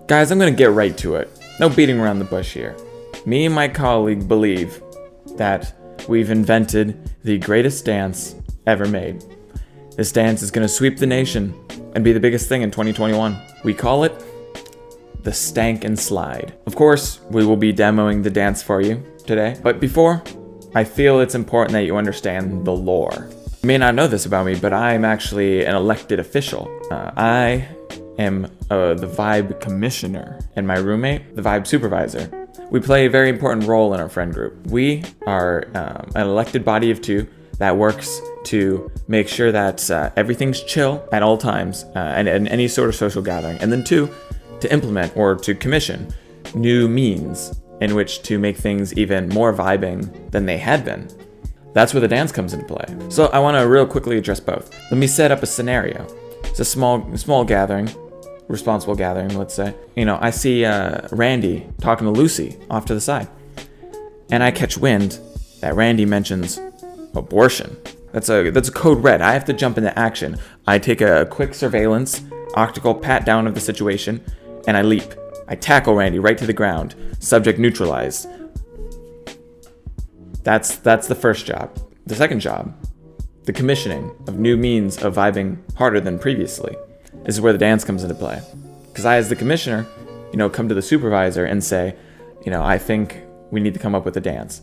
Guys, I'm gonna get right to it. No beating around the bush here. Me and my colleague believe that we've invented the greatest dance ever made. This dance is gonna sweep the nation and be the biggest thing in 2021. We call it the Stank and Slide. Of course, we will be demoing the dance for you today, but before, I feel it's important that you understand the lore. You may not know this about me, but I'm actually an elected official. I am the Vibe Commissioner, and my roommate, the Vibe Supervisor. We play a very important role in our friend group. We are an elected body of two that works to make sure that everything's chill at all times and any sort of social gathering. And then two, to implement or to commission new means in which to make things even more vibing than they had been. That's where the dance comes into play. So I want to real quickly address both. Let me set up a scenario. It's a small gathering, responsible gathering, let's say. You know, I see Randy talking to Lucy off to the side, and I catch wind that Randy mentions abortion. That's a code red. I have to jump into action. I take a quick surveillance, optical pat down of the situation, and I leap. I tackle Randy right to the ground. Subject neutralized. That's the first job. The second job, the commissioning of new means of vibing harder than previously. This is where the dance comes into play. Because I, as the commissioner, come to the supervisor and say, I think we need to come up with a dance.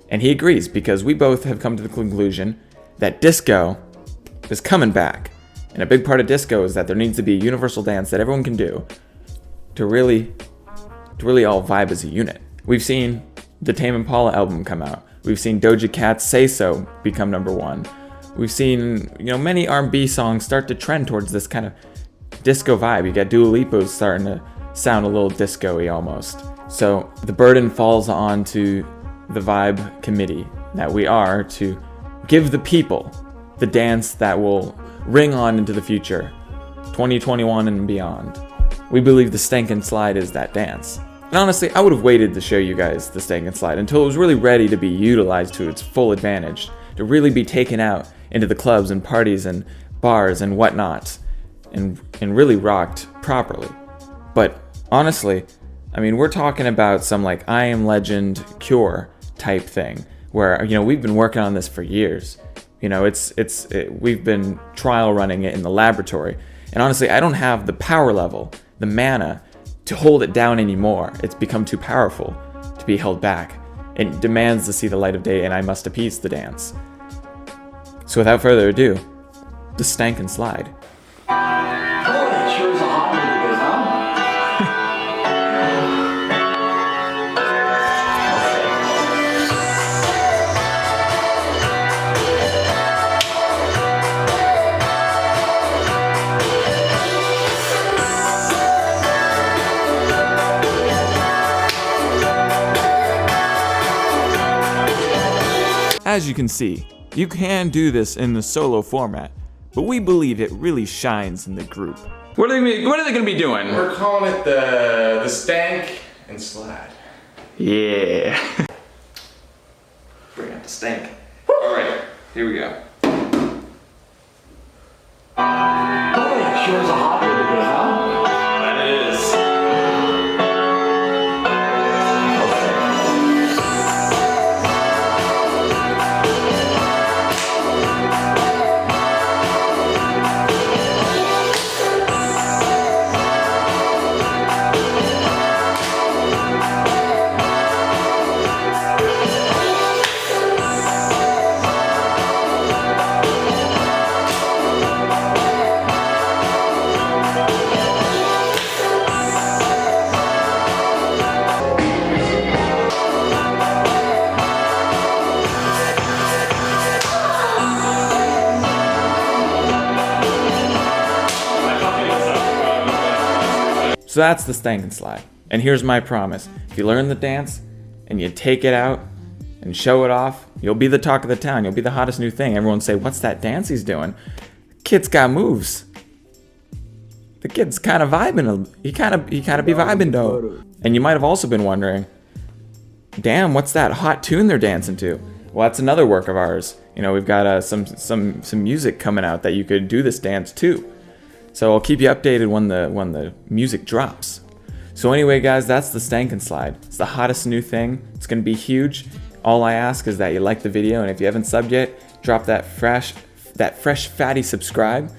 And he agrees, because we both have come to the conclusion that disco is coming back. And a big part of disco is that there needs to be a universal dance that everyone can do to really all vibe as a unit. We've seen the Tame Impala album come out. We've seen Doja Cat's Say So become number one. We've seen, many R&B songs start to trend towards this kind of disco vibe. You got Dua Lipa starting to sound a little disco-y almost. So the burden falls onto the Vibe Committee that we are to give the people the dance that will ring on into the future, 2021 and beyond. We believe the Stank and Slide is that dance. And honestly, I would have waited to show you guys the Stank and Slide until it was really ready to be utilized to its full advantage, to really be taken out into the clubs and parties and bars and whatnot, and really rocked properly. But honestly, we're talking about some like I Am Legend Cure type thing, where we've been working on this for years. We've been trial running it in the laboratory, and honestly, I don't have the power level, the mana, to hold it down anymore. It's become too powerful to be held back. It demands to see the light of day, and I must appease the dance. So without further ado, the Stank and Slide. Boy, it sure is a hot one today, huh? As you can see, you can do this in the solo format, but we believe it really shines in the group. What are they gonna be doing? We're calling it the Stank and Slide. Yeah. Bring out the stank. Alright, here we go. Boy, it sure is a hot one today, huh? That is. So that's the Stank and Slide. And here's my promise. If you learn the dance and you take it out and show it off, you'll be the talk of the town. You'll be the hottest new thing. Everyone will say, what's that dance he's doing? Kid's got moves. The kid's kind of vibing. He kind of be vibing though. And you might have also been wondering, damn, what's that hot tune they're dancing to? Well, that's another work of ours. We've got some music coming out that you could do this dance to. So I'll keep you updated when the music drops. So anyway, guys, that's the Stank and Slide. It's the hottest new thing. It's gonna be huge. All I ask is that you like the video, and if you haven't subbed yet, drop that fresh fatty subscribe.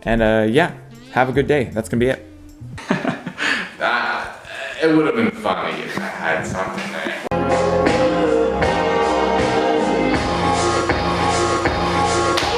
And yeah, have a good day. That's gonna be it. It would have been funny if I had something.